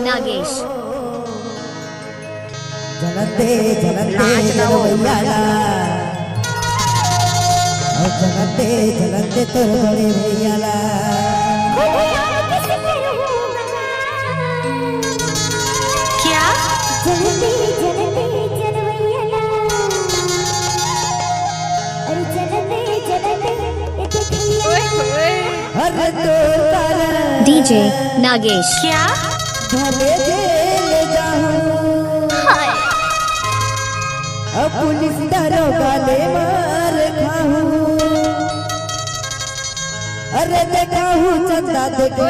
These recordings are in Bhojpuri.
नागेश। जनते जलवैया जनते जनते तोर बड़े भैया क्या जनते जलवैया अरे जनते हर तो डीजे नागेश। क्या भले जेल जाऊं अब पुलिस दरोगा ले मार खाऊं अरे देखा हूँ चंदा देखो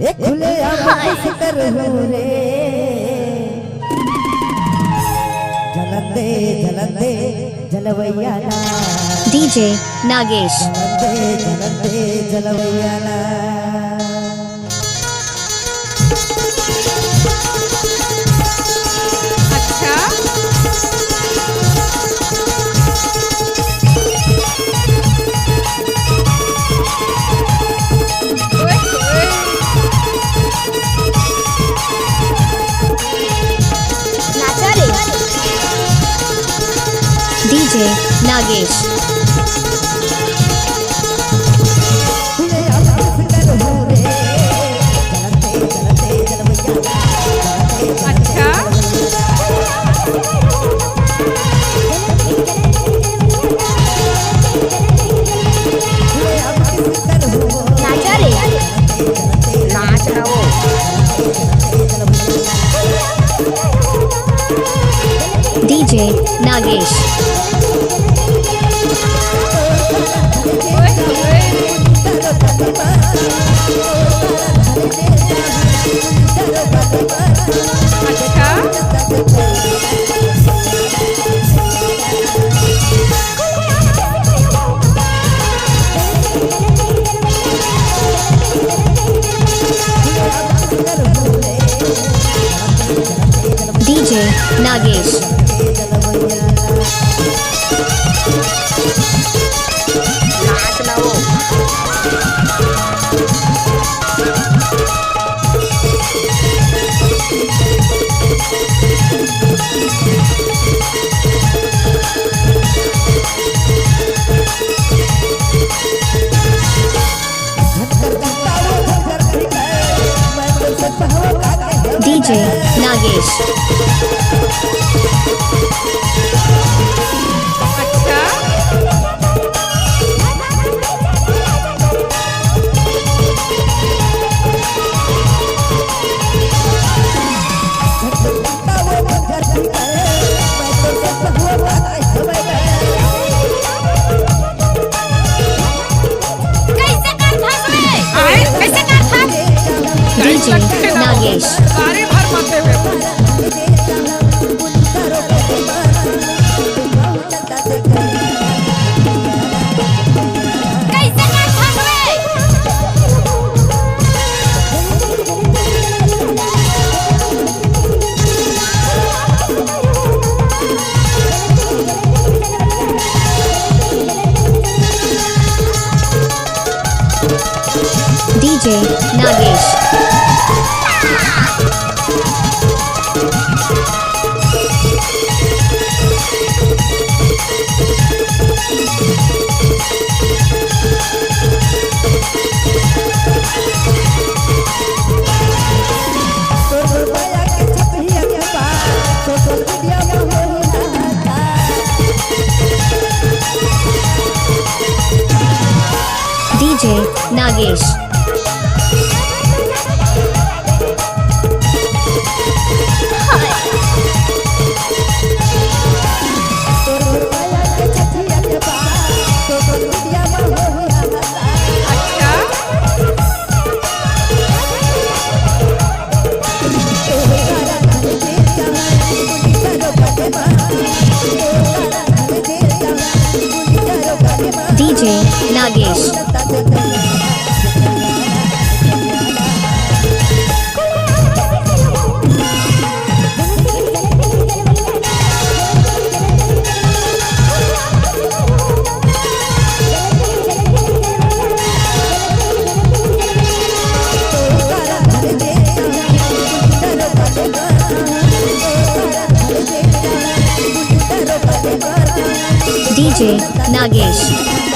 एक खुले आंख करूँ रे जलते जलते जलवैया डीजे नागेश। जलते जलते जलवैया अच्छा डीजे नागेश। अच्छा नाचा रे नाच ना वो डीजे नागेश। डीजे नागेश। नाच ना वो डीजे नागेश। अच्छा डीजे नागेश। सारे भर मारते हुए DJ Nagesh. DJ Nagesh. DJ Nagesh. DJ Nagesh